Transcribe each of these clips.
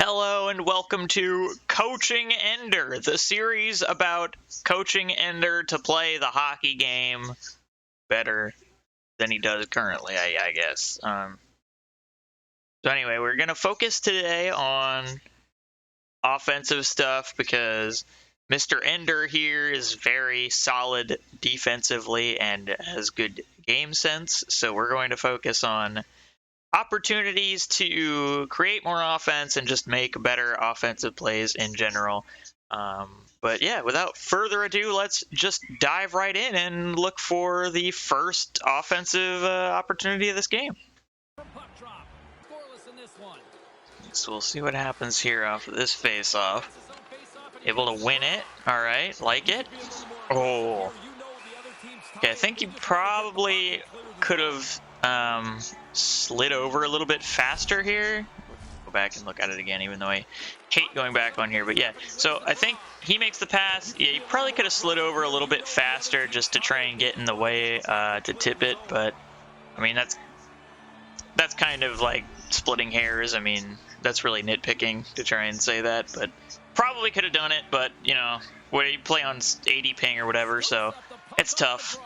Hello and welcome to Coaching Ender, the series about coaching Ender to play the hockey game better than he does currently, I guess. So anyway, we're going to focus today on offensive stuff because Mr. Ender here is very solid defensively and has good game sense. So we're going to focus on opportunities to create more offense and just make better offensive plays in general. But yeah, without further ado, let's just dive right in and look for the first offensive opportunity of this game. So we'll see what happens here off of this face-off. Able to win it. All right, like it. Oh. Okay, I think you probably could have slid over a little bit faster here. Go back and look at it again, even though I hate going back on here. But yeah, so I think he makes the pass. Yeah, you probably could have slid over a little bit faster just to try and get in the way to tip it. But I mean, that's kind of like splitting hairs. I mean, that's really nitpicking to try and say that. But probably could have done it. But you know, where you play on 80 ping or whatever, so it's tough.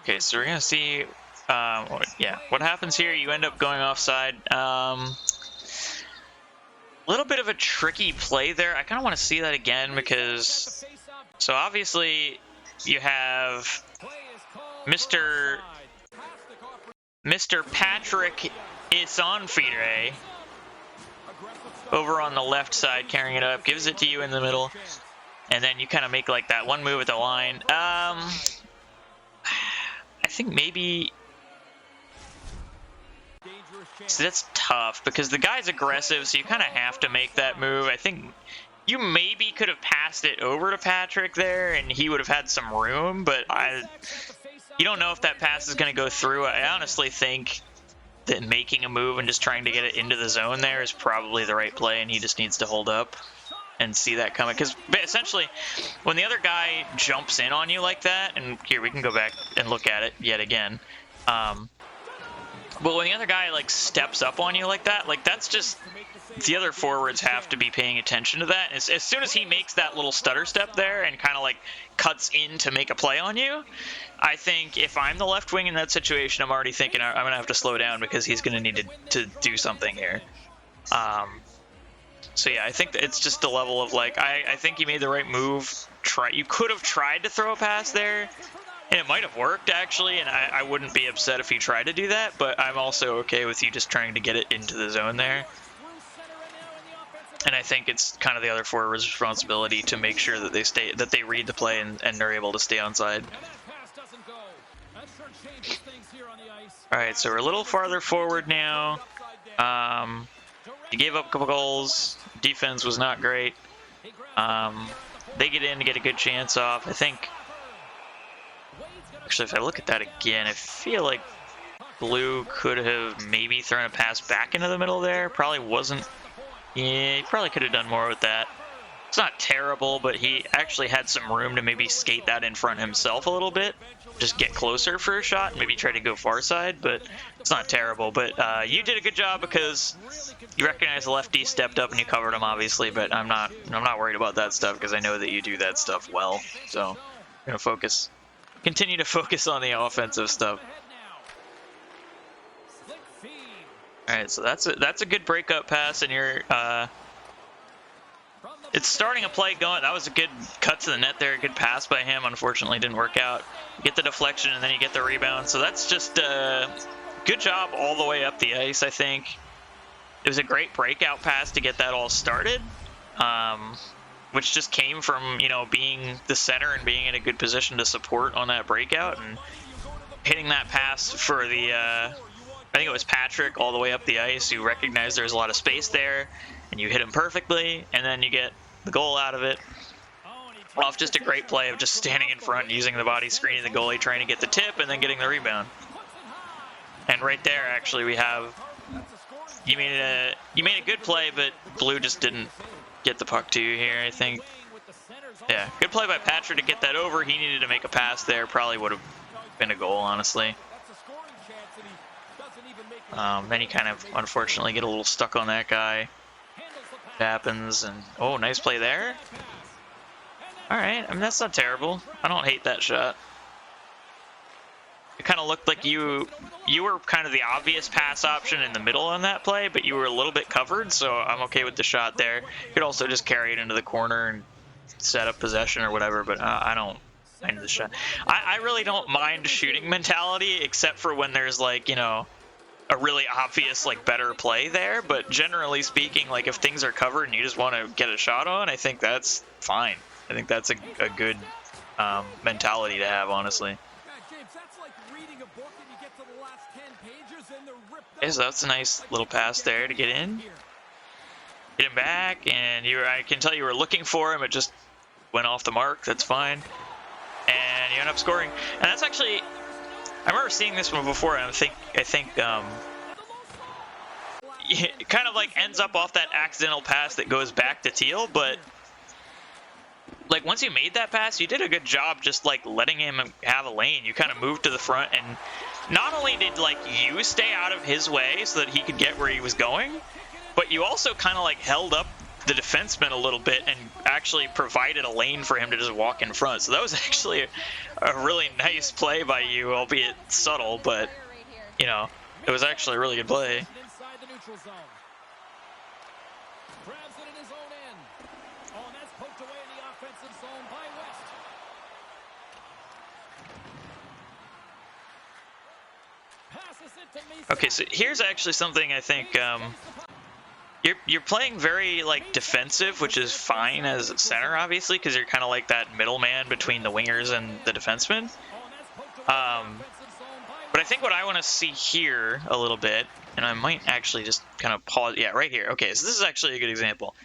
Okay, so we're gonna see, what happens here. You end up going offside. Little bit of a tricky play there. I kind of want to see that again because, so obviously you have Mr. Patrick Isonfire over on the left side carrying it up, gives it to you in the middle, and then you kind of make like that one move at the line. I think maybe. So that's tough because the guy's aggressive, so you kind of have to make that move. I think you maybe could have passed it over to Patrick there, and he would have had some room, but you don't know if that pass is going to go through. I honestly think that making a move and just trying to get it into the zone there is probably the right play, and he just needs to hold up and see that coming. Because essentially, when the other guy jumps in on you like that, and here we can go back and look at it yet again. But when the other guy like steps up on you like that, like that's just, the other forwards have to be paying attention to that. As soon as he makes that little stutter step there and kind of like cuts in to make a play on you, I think if I'm the left wing in that situation, I'm already thinking I'm going to have to slow down because he's going to need to do something here. So yeah, I think that it's just the level of like, I think you made the right move. You could have tried to throw a pass there, and it might have worked actually, and I wouldn't be upset if you tried to do that, but I'm also okay with you just trying to get it into the zone there. And I think it's kind of the other forward's responsibility to make sure that they read the play and are able to stay onside. Alright, so we're a little farther forward now. You gave up a couple goals. Defense was not great. They get in to get a good chance off. I think, actually, if I look at that again, I feel like Blue could have maybe thrown a pass back into the middle there. Probably wasn't. Yeah, he probably could have done more with that. It's not terrible, but he actually had some room to maybe skate that in front himself a little bit. Just get closer for a shot and maybe try to go far side, but it's not terrible. But you did a good job because you recognized the lefty stepped up and you covered him, obviously, but I'm not worried about that stuff because I know that you do that stuff well. So I'm going to continue to focus on the offensive stuff. All right, so that's a good breakup pass, and you're it's starting a play going. That was a good cut to the net there, a good pass by him. Unfortunately, didn't work out. You get the deflection, and then you get the rebound. So that's just a good job all the way up the ice, I think. It was a great breakout pass to get that all started, which just came from, you know, being the center and being in a good position to support on that breakout and hitting that pass for the, I think it was Patrick all the way up the ice, who recognized there's a lot of space there, and you hit him perfectly, and then you get the goal out of it off just a great play of just standing in front, using the body, screening the goalie, trying to get the tip, and then getting the rebound. And right there, actually, we have, you made a good play, but Blue just didn't get the puck to you here, I think. Yeah, good play by Patrick to get that over. He needed to make a pass there. Probably would have been a goal, honestly. Then you kind of unfortunately get a little stuck on that guy. It happens, and oh, nice play there. All right, I mean that's not terrible. I don't hate that shot. It kind of looked like you were kind of the obvious pass option in the middle on that play, but you were a little bit covered, so I'm okay with the shot there. You could also just carry it into the corner and set up possession or whatever, but I don't mind the shot. I really don't mind shooting mentality, except for when there's like, you know, a really obvious like better play there, but generally speaking, like if things are covered and you just want to get a shot on, I think that's fine. I think that's a good mentality to have, honestly. Okay, so that's a nice little pass there to get in. Get him back, and I can tell you were looking for him. It just went off the mark. That's fine. And you end up scoring. And that's actually, I remember seeing this one before, and I think it kind of like ends up off that accidental pass that goes back to Teal, but like once you made that pass, you did a good job just like letting him have a lane. You kind of moved to the front, and not only did like you stay out of his way so that he could get where he was going, but you also kind of like held up the defenseman a little bit and actually provided a lane for him to just walk in front. So that was actually a really nice play by you, albeit subtle, but you know, it was actually a really good play. Okay, so here's actually something I think you're playing very like defensive, which is fine as center, obviously, because you're kind of like that middleman between the wingers and the defenseman. But I think what I want to see here a little bit, and I might actually just kind of pause. Yeah, right here. Okay, so this is actually a good example.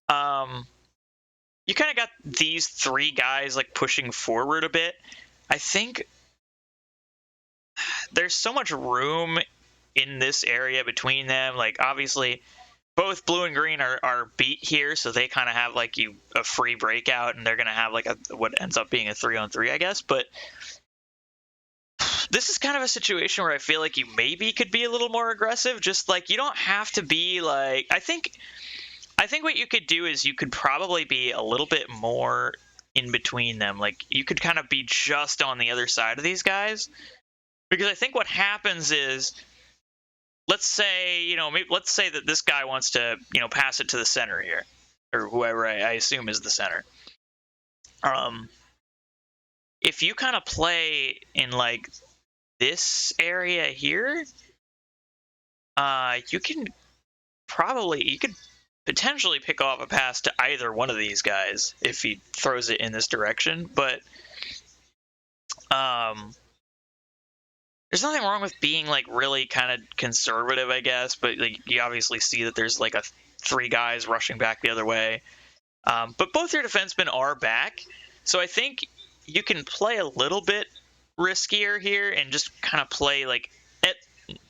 You kind of got these three guys like pushing forward a bit. I think there's so much room in this area between them. Like obviously both blue and green are beat here, so they kind of have like a free breakout, and they're gonna have like what ends up being a 3-on-3, I guess. But this is kind of a situation where I feel like you maybe could be a little more aggressive. Just like you don't have to be like, I think what you could do is you could probably be a little bit more in between them. Like you could kind of be just on the other side of these guys. Because I think what happens is, let's say that this guy wants to, pass it to the center here, or whoever I assume is the center. If you kind of play in like this area here, you could potentially pick off a pass to either one of these guys if he throws it in this direction. But there's nothing wrong with being like really kind of conservative, I guess, but like you obviously see that there's like three guys rushing back the other way. But both your defensemen are back, so I think you can play a little bit riskier here and just kind of play like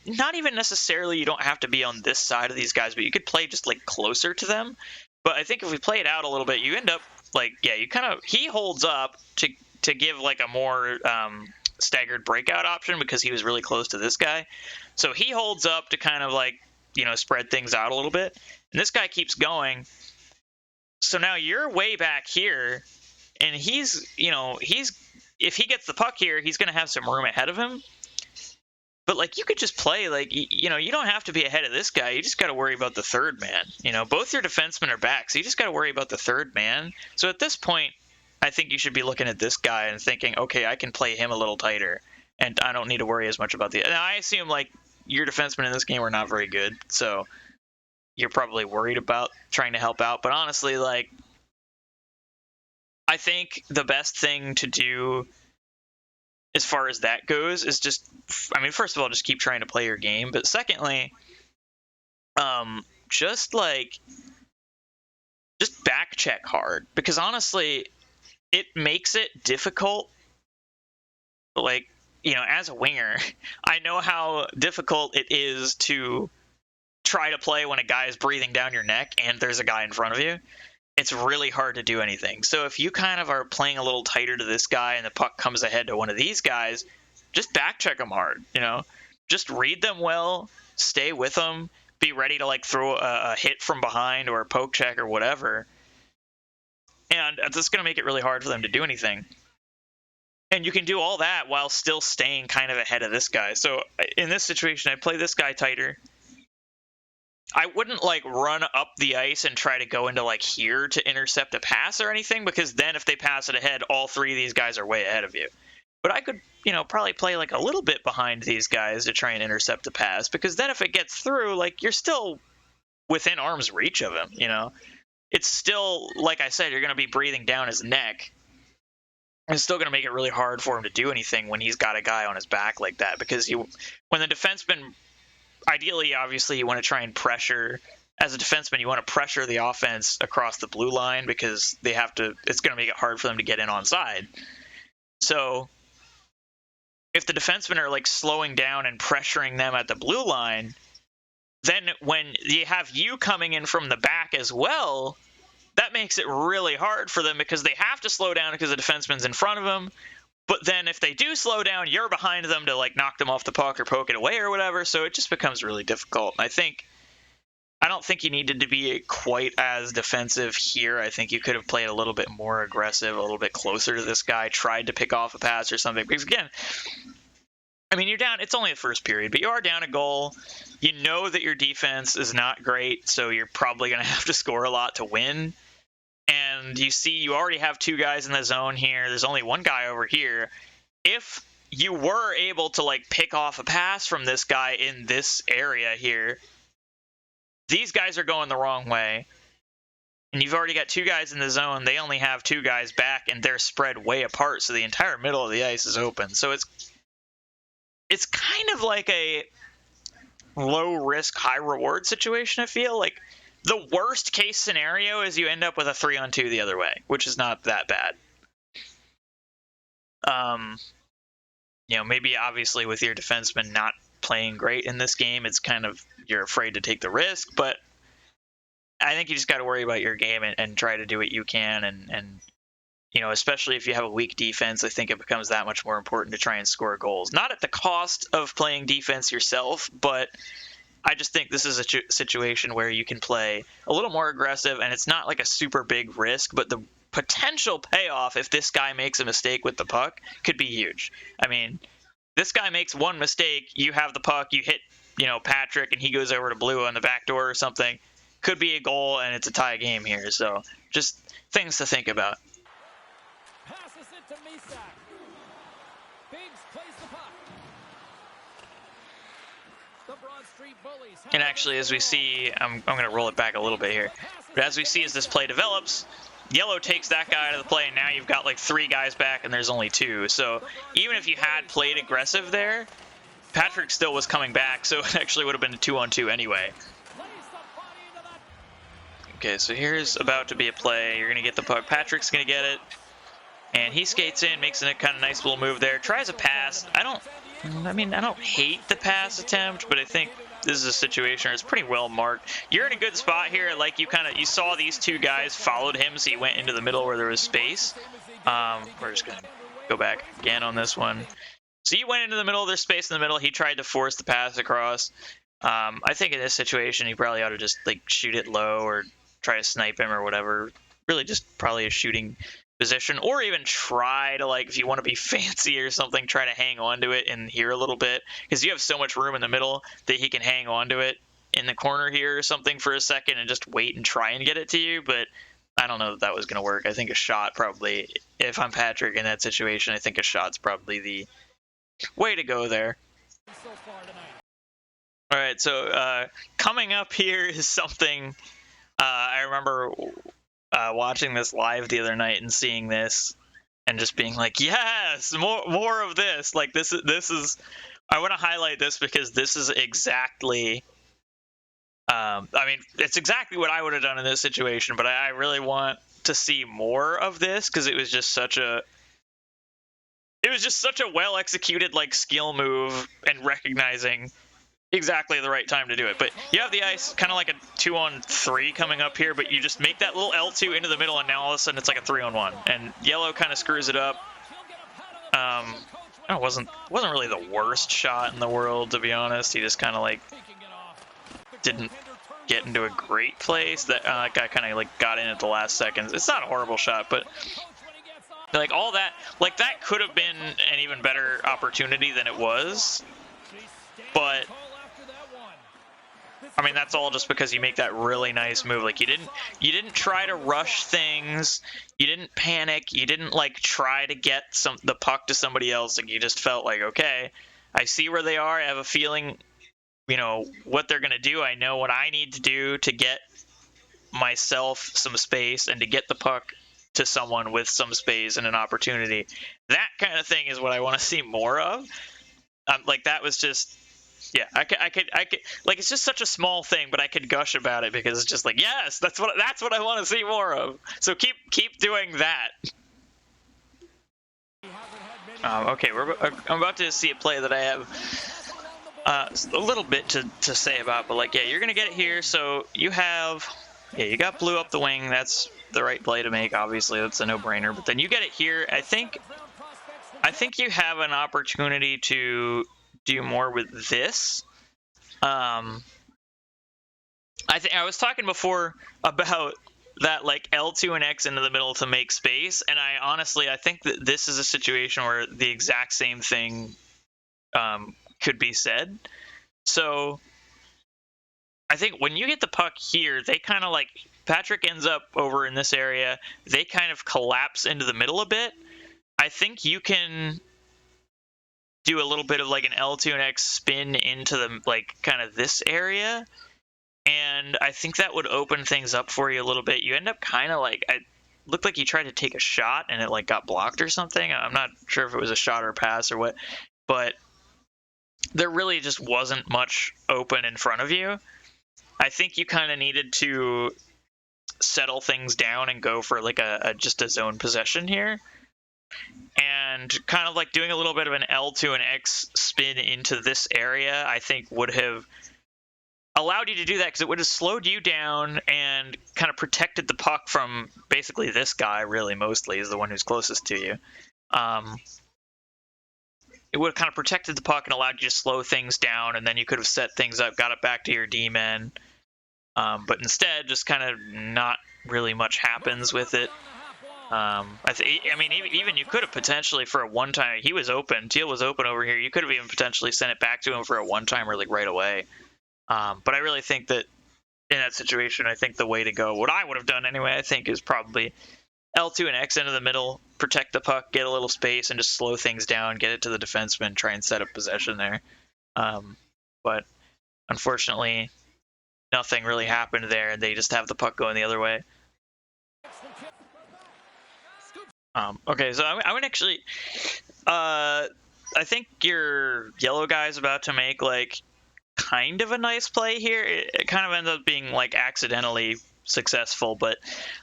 not even necessarily you don't have to be on this side of these guys, but you could play just like closer to them. But I think if we play it out a little bit, you end up like, yeah, he holds up to give like a more staggered breakout option because he was really close to this guy. So he holds up to kind of like, spread things out a little bit. And this guy keeps going. So now you're way back here, and he's if he gets the puck here, he's going to have some room ahead of him. But like you could just play like, you don't have to be ahead of this guy. You just got to worry about the third man. Both your defensemen are back, so you just got to worry about the third man. So at this point, I think you should be looking at this guy and thinking, okay, I can play him a little tighter, and I don't need to worry as much about the. Now I assume like your defensemen in this game are not very good, so you're probably worried about trying to help out. But honestly, like, I think the best thing to do as far as that goes is just, first of all, just keep trying to play your game. But secondly, just back check hard, because honestly, it makes it difficult. Like, as a winger, I know how difficult it is to try to play when a guy is breathing down your neck and there's a guy in front of you. It's really hard to do anything. So if you kind of are playing a little tighter to this guy and the puck comes ahead to one of these guys, just back check them hard, just read them well, stay with them, be ready to like throw a hit from behind or a poke check or whatever. And that's going to make it really hard for them to do anything. And you can do all that while still staying kind of ahead of this guy. So in this situation, I play this guy tighter. I wouldn't like run up the ice and try to go into like here to intercept a pass or anything, because then if they pass it ahead, all three of these guys are way ahead of you. But I could, probably play like a little bit behind these guys to try and intercept the pass, because then if it gets through, like you're still within arm's reach of him, It's still, like I said, you're going to be breathing down his neck. It's still going to make it really hard for him to do anything when he's got a guy on his back like that, because when the defenseman, ideally, obviously, you want to try and pressure. As a defenseman, you want to pressure the offense across the blue line, because it's going to make it hard for them to get in onside. So if the defensemen are like slowing down and pressuring them at the blue line, then when you have you coming in from the back as well, that makes it really hard for them, because they have to slow down because the defenseman's in front of them. But then if they do slow down, you're behind them to like knock them off the puck or poke it away or whatever. So it just becomes really difficult. And I don't think you needed to be quite as defensive here. I think you could have played a little bit more aggressive, a little bit closer to this guy, tried to pick off a pass or something. Because again, you're down. It's only the first period, but you are down a goal. You know that your defense is not great, so you're probably going to have to score a lot to win. And you already have two guys in the zone here. There's only one guy over here. If you were able to like pick off a pass from this guy in this area here, these guys are going the wrong way. And you've already got two guys in the zone. They only have two guys back, and they're spread way apart, so the entire middle of the ice is open. So it's kind of like a low-risk, high-reward situation, I feel. Like, the worst-case scenario is you end up with a 3-on-2 the other way, which is not that bad. Maybe obviously with your defenseman not playing great in this game, it's kind of, you're afraid to take the risk, but I think you just got to worry about your game and try to do what you can, and especially if you have a weak defense, I think it becomes that much more important to try and score goals. Not at the cost of playing defense yourself, but I just think this is a situation where you can play a little more aggressive, and it's not like a super big risk, but the potential payoff if this guy makes a mistake with the puck could be huge. This guy makes one mistake, you have the puck, you hit, Patrick, and he goes over to Blue on the back door or something. Could be a goal, and it's a tie game here. So just things to think about. Passes it to Misak. Biggs plays the puck. The Broad Street Bullies. And actually, as we see, I'm going to roll it back a little bit here. But as we see as this play develops, Yellow takes that guy out of the play, and now you've got like three guys back, and there's only two. So even if you had played aggressive there, Patrick still was coming back, so it actually would have been a 2-on-2 anyway. Okay, so here's about to be a play. You're going to get the puck. Patrick's going to get it. And he skates in, makes a kind of nice little move there. Tries a pass. I don't hate the pass attempt, but I think this is a situation where it's pretty well marked. You're in a good spot here. Like you saw these two guys followed him, so he went into the middle where there was space. We're just going to go back again on this one. So you went into the middle, there's space in the middle. He tried to force the pass across. I think in this situation, he probably ought to just like shoot it low or try to snipe him or whatever. Really just probably a shooting position, or even try to, like, if you want to be fancy or something, try to hang on to it in here a little bit, because you have so much room in the middle that he can hang on to it in the corner here or something for a second and just wait and try and get it to you. But I don't know that was going to work. I think a shot probably, if I'm Patrick in that situation, I think a shot's probably the way to go there. All right, so coming up here is something I remember watching this live the other night and seeing this and just being like, yes, more of this. Like this is I want to highlight this because this is exactly it's exactly what I would have done in this situation, but I really want to see more of this because it was just such a well executed like skill move and recognizing exactly the right time to do it. But you have the ice kind of like a 2-on-3 coming up here, but you just make that little L2 into the middle, and now all of a sudden it's like a 3-on-1, and Yellow kind of screws it up. I it wasn't really the worst shot in the world, to be honest. He just kind of like didn't get into a great place. That guy kind of like got in at the last seconds. It's not a horrible shot, but like all that, like that could have been an even better opportunity than it was. But I mean, that's all just because you make that really nice move. Like you didn't try to rush things. You didn't panic. You didn't like try to get the puck to somebody else. Like you just felt like, okay, I see where they are. I have a feeling, you know, what they're going to do. I know what I need to do to get myself some space and to get the puck to someone with some space and an opportunity. That kind of thing is what I want to see more of. Like that was just, yeah, I could, like, it's just such a small thing, but I could gush about it because it's just like, yes, that's what I want to see more of. So keep doing that. Okay, I'm about to see a play that I have a little bit to say about, but like, yeah, you're gonna get it here. So you got blue up the wing. That's the right play to make. Obviously, that's a no-brainer. But then you get it here. I think you have an opportunity to do more with this. I was talking before about that, like L2 and X into the middle to make space, and I think that this is a situation where the exact same thing could be said. So I think when you get the puck here, they kind of like, Patrick ends up over in this area. They kind of collapse into the middle a bit. I think you can do a little bit of like an L2 and X spin into the like kind of this area, and I think that would open things up for you a little bit. You end up kind of like, it looked like you tried to take a shot and it like got blocked or something. I'm not sure if it was a shot or a pass or what, but there really just wasn't much open in front of you. I think you kind of needed to settle things down and go for like just a zone possession here. And kind of like doing a little bit of an L2 and X spin into this area, I think would have allowed you to do that, because it would have slowed you down and kind of protected the puck from basically this guy, really, mostly, is the one who's closest to you. It would have kind of protected the puck and allowed you to slow things down, and then you could have set things up, got it back to your D-men. But instead, just kind of not really much happens with it. I mean, even you could have potentially for a one-time, he was open, Teal was open over here, you could have even potentially sent it back to him for a one-timer like right away. But I really think that in that situation, I think the way to go, what I would have done anyway, I think is probably L2 and X into the middle, protect the puck, get a little space, and just slow things down, get it to the defenseman, try and set up possession there. But unfortunately, nothing really happened there, and they just have the puck going the other way. Okay, so I would actually, I think your yellow guy is about to make like kind of a nice play here. It kind of ends up being like accidentally successful, but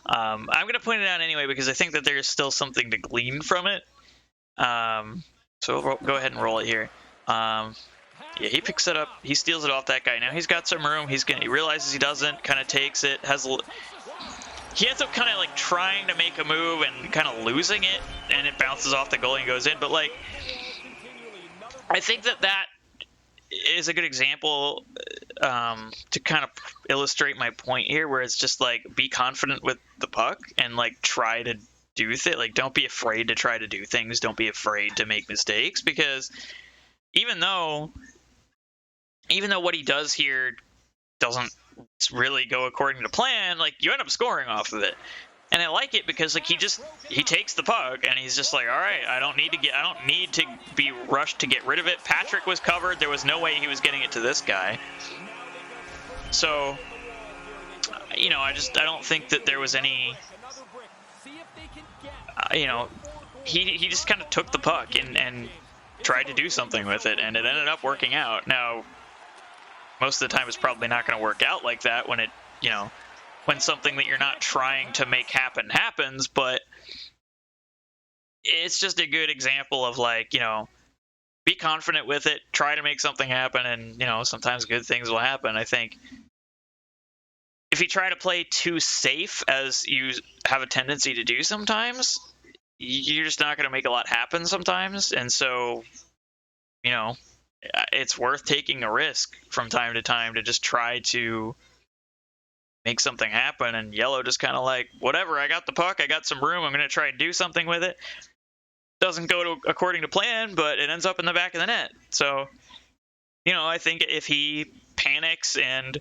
I'm going to point it out anyway because I think that there's still something to glean from it. So we'll go ahead and roll it here. Yeah, he picks it up. He steals it off that guy. Now he's got some room. He realizes he doesn't. Kind of takes it. He ends up kind of like trying to make a move and kind of losing it, and it bounces off the goalie and goes in. But like, I think that is a good example to kind of illustrate my point here, where it's just like, be confident with the puck and like try to do like, don't be afraid to try to do things. Don't be afraid to make mistakes, because even though what he does here doesn't really go according to plan, like, you end up scoring off of it. And I like it because like he takes the puck and he's just like, all right, I don't need to be rushed to get rid of it. Patrick was covered. There was no way he was getting it to this guy. So, you know, I don't think that there was any, you know, he just kind of took the puck and tried to do something with it, and it ended up working out. Now, most of the time it's probably not going to work out like that when when something that you're not trying to make happen happens, but it's just a good example of like, you know, be confident with it, try to make something happen, and, you know, sometimes good things will happen. I think if you try to play too safe, as you have a tendency to do sometimes, you're just not going to make a lot happen sometimes. And so it's worth taking a risk from time to time to just try to make something happen. And yellow just kind of like, whatever, I got the puck, I got some room, I'm going to try and do something with it. Doesn't go according to plan, but it ends up in the back of the net. So, I think if he panics and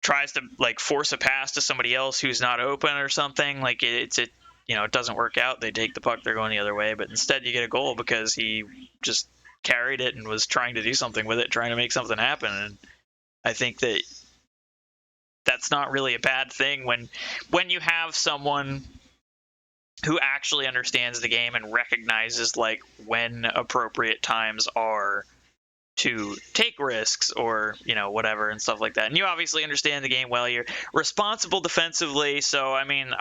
tries to like force a pass to somebody else who's not open or something, like it doesn't work out, they take the puck, they're going the other way, but instead you get a goal because he just carried it and was trying to do something with it, trying to make something happen. And I think that that's not really a bad thing when you have someone who actually understands the game and recognizes like when appropriate times are to take risks or whatever and stuff like that. And you obviously understand the game well, you're responsible defensively, so I mean,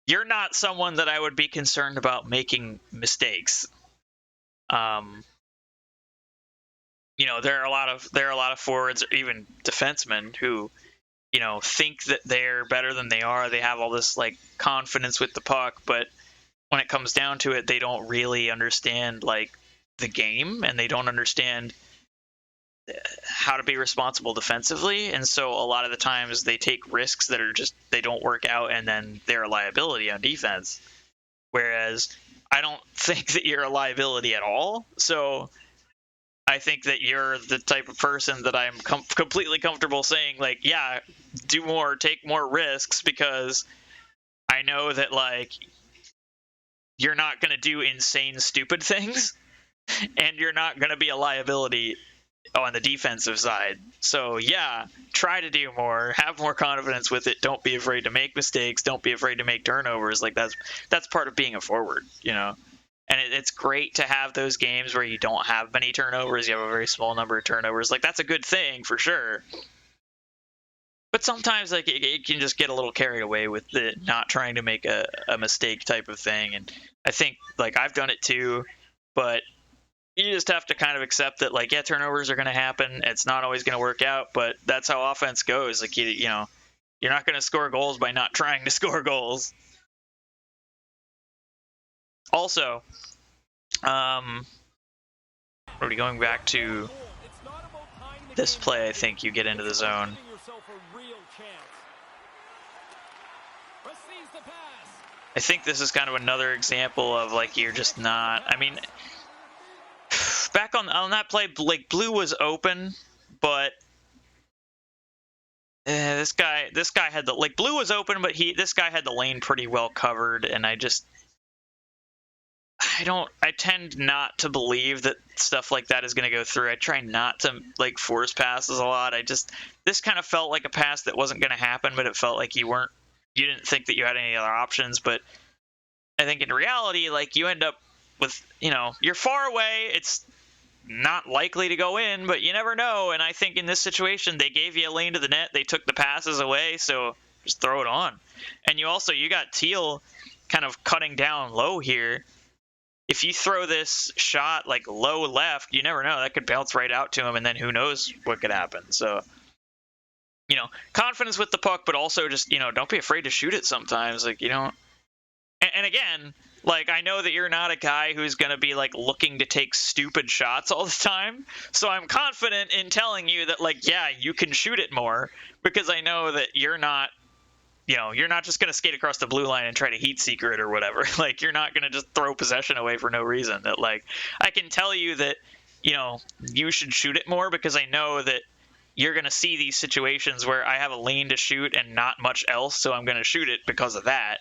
you're not someone that I would be concerned about making mistakes. There are a lot of forwards or even defensemen who think that they're better than they are. They have all this like confidence with the puck, but when it comes down to it, they don't really understand like the game, and they don't understand how to be responsible defensively. And so a lot of the times they take risks that are just, they don't work out, and then they're a liability on defense. Whereas I don't think that you're a liability at all. So I think that you're the type of person that I'm completely comfortable saying, like, yeah, do more, take more risks, because I know that, like, you're not going to do insane, stupid things, and you're not going to be a liability on the defensive side. So, yeah, try to do more, have more confidence with it. Don't be afraid to make mistakes. Don't be afraid to make turnovers. Like, that's part of being a forward, And it's great to have those games where you don't have many turnovers. You have a very small number of turnovers. Like, that's a good thing for sure. But sometimes, like, it can just get a little carried away with the not trying to make a mistake type of thing. And I think, like, I've done it too, but you just have to kind of accept that, like, yeah, turnovers are going to happen. It's not always going to work out, but that's how offense goes. Like, you're not going to score goals by not trying to score goals. Also, already going back to this play, I think you get into the zone. I think this is kind of another example of, like, you're just not, I mean, back on that play, like, blue was open, but this guy had the, like, blue was open, but this guy had the lane pretty well covered, and I tend not to believe that stuff like that is going to go through. I try not to, like, force passes a lot. This kind of felt like a pass that wasn't going to happen, but it felt like you didn't think that you had any other options. But I think in reality, like, you end up with, you're far away. It's not likely to go in, but you never know. And I think in this situation, they gave you a lane to the net. They took the passes away, so just throw it on. And you got Teal kind of cutting down low here. If you throw this shot like low left, you never know. That could bounce right out to him, and then who knows what could happen. So, confidence with the puck, but also just, don't be afraid to shoot it sometimes. Like, and again, like, I know that you're not a guy who's going to be, like, looking to take stupid shots all the time. So I'm confident in telling you that, like, yeah, you can shoot it more, because I know that you're not, you're not just going to skate across the blue line and try to heat seeker it or whatever. Like, you're not going to just throw possession away for no reason. That, like, I can tell you that, you should shoot it more, because I know that you're going to see these situations where I have a lane to shoot and not much else, so I'm going to shoot it because of that.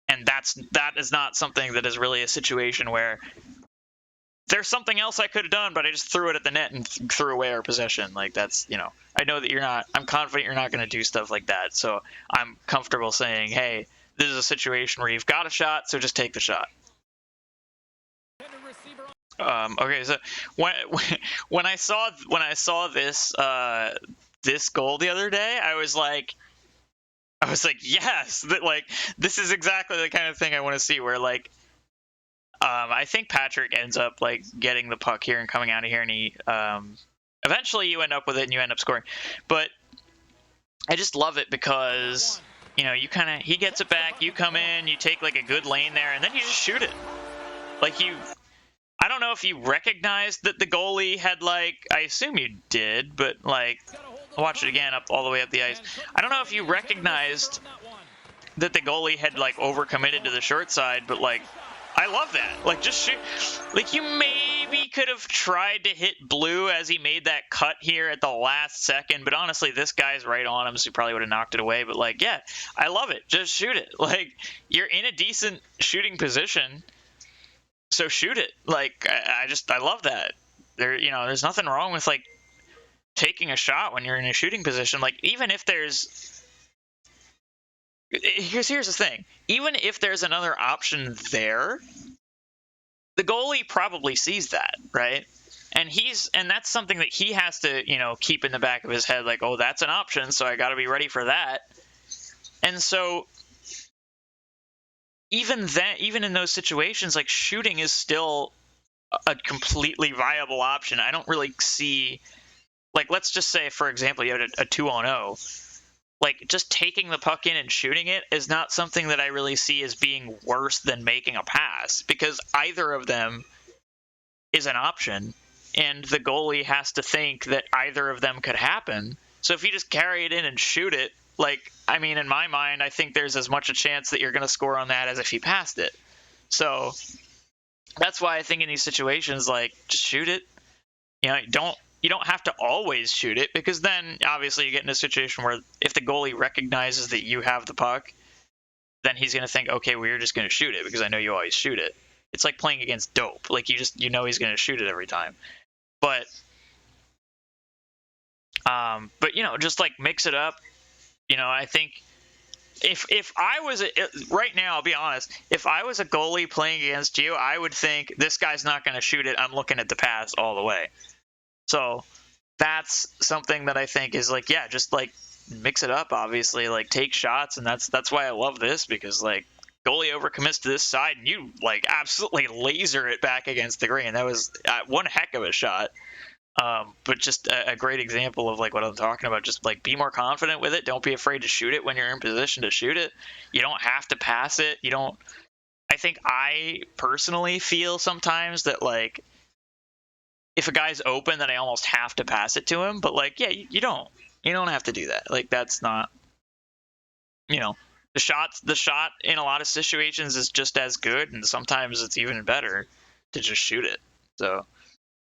And that is not something that is really a situation where there's something else I could have done, but I just threw it at the net and threw away our possession. Like, that's, I know that I'm confident you're not going to do stuff like that. So I'm comfortable saying, hey, this is a situation where you've got a shot, so just take the shot. Okay, so when I saw this goal the other day, I was like, yes, that, like, this is exactly the kind of thing I want to see, where, like, I think Patrick ends up, like, getting the puck here and coming out of here, and he eventually you end up with it and you end up scoring. But I just love it because, he gets it back, you come in, you take, like, a good lane there, and then you just shoot it. Like, don't know if you recognized that the goalie had, like, I assume you did, but, like, I'll watch it again all the way up the ice. I don't know if you recognized that the goalie had, like, overcommitted to the short side, but, like, I love that. Like, just shoot. Like, you maybe could have tried to hit Blue as he made that cut here at the last second, but honestly, this guy's right on him, so he probably would have knocked it away. But, like, yeah, I love it. Just shoot it. Like, you're in a decent shooting position, so shoot it. Like, I love that. There's nothing wrong with, like, taking a shot when you're in a shooting position. Like, even if here's the thing. Even if there's another option there, the goalie probably sees that, right? And that's something that he has to, keep in the back of his head, like, oh, that's an option, so I got to be ready for that. And so even in those situations, like, shooting is still a completely viable option. I don't really see, like, let's just say, for example, you had a 2-on-0. Like, just taking the puck in and shooting it is not something that I really see as being worse than making a pass, because either of them is an option, and the goalie has to think that either of them could happen. So if you just carry it in and shoot it, like, I mean, in my mind, I think there's as much a chance that you're going to score on that as if you passed it. So that's why I think in these situations, like, just shoot it. You don't have to always shoot it, because then obviously you get in a situation where if the goalie recognizes that you have the puck, then he's going to think, okay, well, you're just going to shoot it because I know you always shoot it. It's like playing against dope. Like, he's going to shoot it every time. But just, like, mix it up. I think if I was right now, I'll be honest, if I was a goalie playing against you, I would think, this guy's not going to shoot it. I'm looking at the pass all the way. So that's something that I think is, like, yeah, just, like, mix it up, obviously, like, take shots. And that's why I love this, because, like, goalie overcommits to this side and you, like, absolutely laser it back against the green. That was one heck of a shot. But just a great example of, like, what I'm talking about. Just, like, be more confident with it. Don't be afraid to shoot it when you're in position to shoot it. You don't have to pass it. I think I personally feel sometimes that, like, if a guy's open, then I almost have to pass it to him. But, like, yeah, you don't have to do that. Like, that's not, the shot in a lot of situations is just as good, and sometimes it's even better to just shoot it. So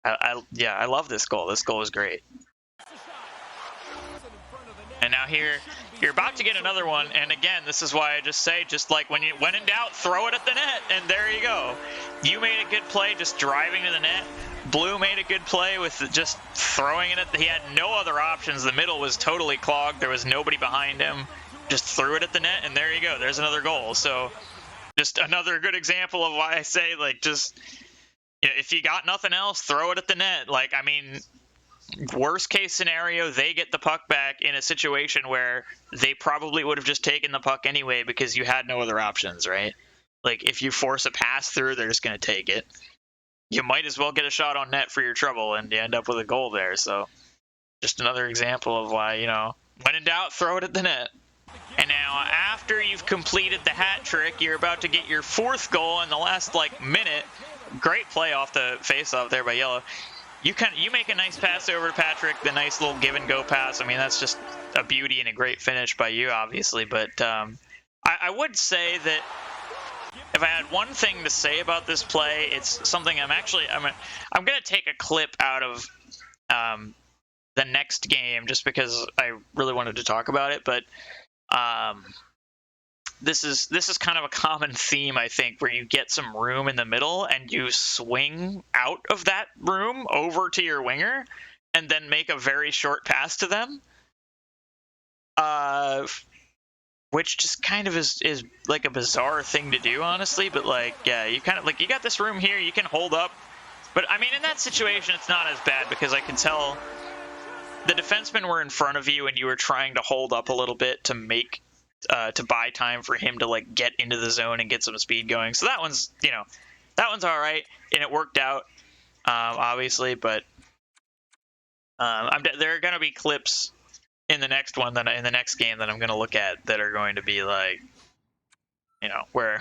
I love this goal. This goal is great. And now here, you're about to get another one. And again, this is why I just say, just, like, when in doubt, throw it at the net. And there you go. You made a good play just driving to the net. Blue made a good play with just throwing it he had no other options. The middle was totally clogged. There was nobody behind him. Just threw it at the net, and there you go. There's another goal. So just another good example of why I say, like, just, if you got nothing else, throw it at the net. Like, I mean, worst case scenario, they get the puck back in a situation where they probably would have just taken the puck anyway because you had no other options, right? Like, if you force a pass through, they're just going to take it. You might as well get a shot on net for your trouble, and you end up with a goal there. So just another example of why, when in doubt, throw it at the net. And now, after you've completed the hat trick, you're about to get your fourth goal in the last, like, minute. Great play off the face-off there by Yellow. You make a nice pass over to Patrick, the nice little give-and-go pass. I mean, that's just a beauty and a great finish by you, obviously. But I would say that if I had one thing to say about this play, it's something I'm going to take a clip out of the next game just because I really wanted to talk about it. But this is kind of a common theme, I think, where you get some room in the middle and you swing out of that room over to your winger and then make a very short pass to them. Which just kind of is like a bizarre thing to do, honestly. But, like, yeah, you kind of, like, you got this room here, you can hold up. But, I mean, in that situation, it's not as bad because I can tell the defensemen were in front of you and you were trying to hold up a little bit to make to buy time for him to, like, get into the zone and get some speed going. So that one's all right, and it worked out, obviously. But there are going to be clips in the next one in the next game that I'm going to look at that are going to be, like, where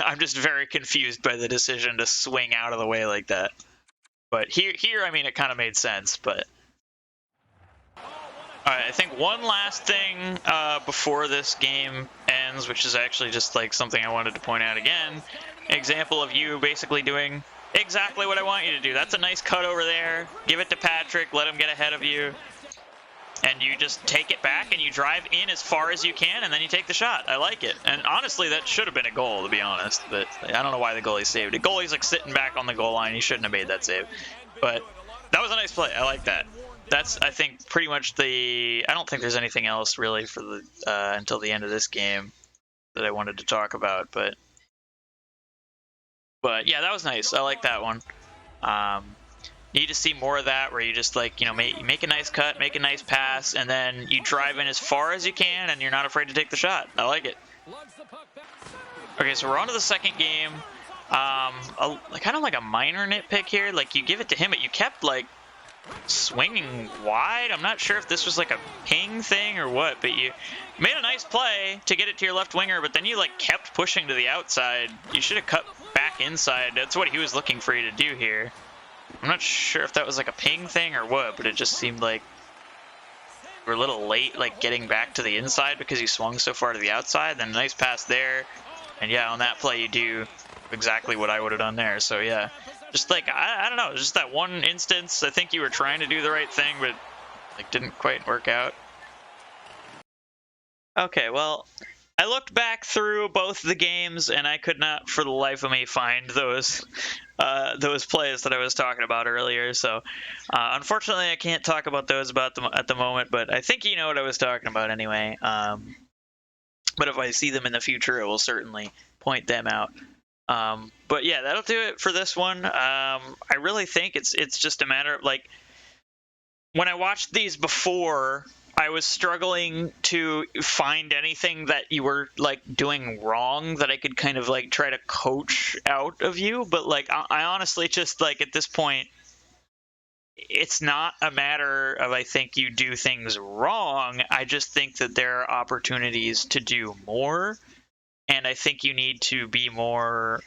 I'm just very confused by the decision to swing out of the way like that. But here, I mean, it kind of made sense. But all right, I think one last thing before this game ends, which is actually just like something I wanted to point out again. Example of you basically doing exactly what I want you to do. That's a nice cut over there. Give it to Patrick. Let him get ahead of you. And you just take it back and you drive in as far as you can, and then you take the shot. I like it. And honestly, that should have been a goal, to be honest. But I don't know why the goalie saved it. Goalie's like sitting back on the goal line. He shouldn't have made that save. But that was a nice play. I like that. That's, I think, pretty much the... I don't think there's anything else really for the until the end of this game that I wanted to talk about. But yeah, that was nice. I like that one. Need to see more of that, where you just like, you know, make a nice cut, make a nice pass, and then you drive in as far as you can, and you're not afraid to take the shot. I like it. Okay, so we're on to the second game. Kind of like a minor nitpick here. Like, you give it to him, but you kept like swinging wide. I'm not sure if this was like a ping thing or what, but you made a nice play to get it to your left winger, but then you like kept pushing to the outside. You should have cut back inside. That's what he was looking for you to do here. I'm not sure if that was like a ping thing or what, but it just seemed like we're a little late, like getting back to the inside because you swung so far to the outside. Then a nice pass there, and yeah, on that play you do exactly what I would have done there. So yeah, just like I don't know, just that one instance. I think you were trying to do the right thing, but like didn't quite work out. Okay, well, I looked back through both the games, and I could not, for the life of me, find those plays that I was talking about earlier. So, unfortunately, I can't talk about those at the moment. But I think you know what I was talking about anyway. But if I see them in the future, I will certainly point them out. But yeah, that'll do it for this one. I really think it's just a matter of like, when I watched these before, I was struggling to find anything that you were like doing wrong that I could kind of like try to coach out of you. But like, I honestly just like at this point, it's not a matter of I think you do things wrong. I just think that there are opportunities to do more. And I think you need to be more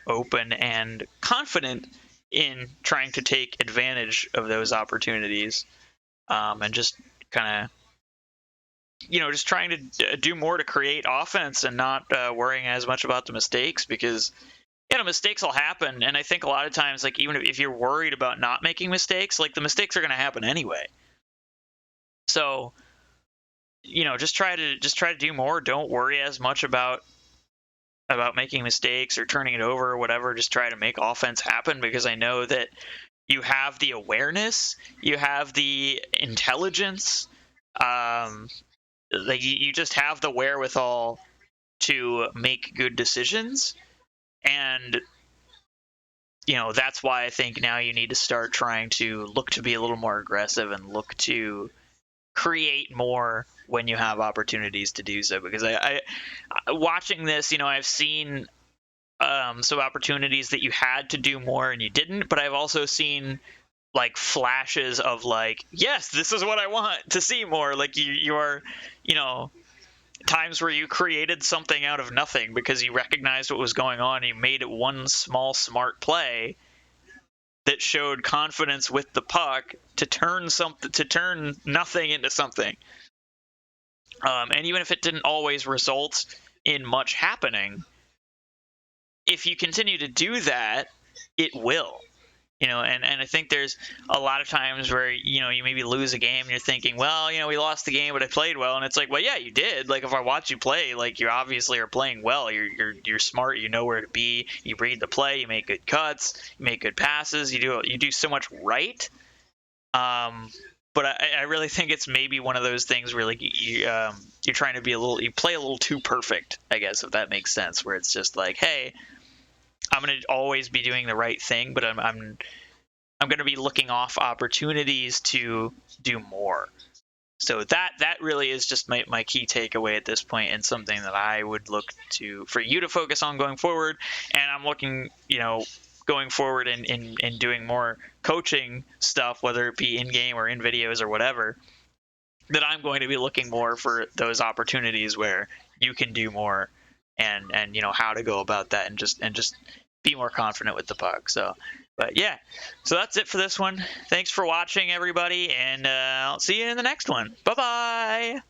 open and confident in trying to take advantage of those opportunities, and just kind of, you know, just trying to do more to create offense and not worrying as much about the mistakes, because, you know, mistakes will happen. And I think a lot of times, like, even if you're worried about not making mistakes, like, the mistakes are going to happen anyway. So, you know, just try to do more. Don't worry as much about making mistakes or turning it over or whatever. Just try to make offense happen, because I know that you have the awareness, you have the intelligence, like you just have the wherewithal to make good decisions. And, you know, that's why I think now you need to start trying to look to be a little more aggressive and look to create more when you have opportunities to do so. Because I watching this, you know, I've seen some opportunities that you had to do more and you didn't, but I've also seen like flashes of like, yes, this is what I want to see more. Like you're, you know, times where you created something out of nothing because you recognized what was going on and you made it one small smart play that showed confidence with the puck to turn nothing into something. And even if it didn't always result in much happening, if you continue to do that, it will. You know, and I think there's a lot of times where, you know, you maybe lose a game and you're thinking, well, you know, we lost the game, but I played well. And it's like, well, yeah, you did. Like, if I watch you play, like, you obviously are playing well. You're smart. You know where to be. You read the play. You make good cuts. You make good passes. You do so much right. But I really think it's maybe one of those things where, like, you're trying to be you play a little too perfect, I guess, if that makes sense, where it's just like, hey, I'm going to always be doing the right thing, but I'm going to be looking off opportunities to do more. So that really is just my key takeaway at this point, and something that I would look to for you to focus on going forward. And I'm looking, you know, going forward in doing more coaching stuff, whether it be in game or in videos or whatever, that I'm going to be looking more for those opportunities where you can do more and you know how to go about that, and just be more confident with the puck. So, but yeah, so that's it for this one. Thanks for watching, everybody, and I'll see you in the next one. Bye bye.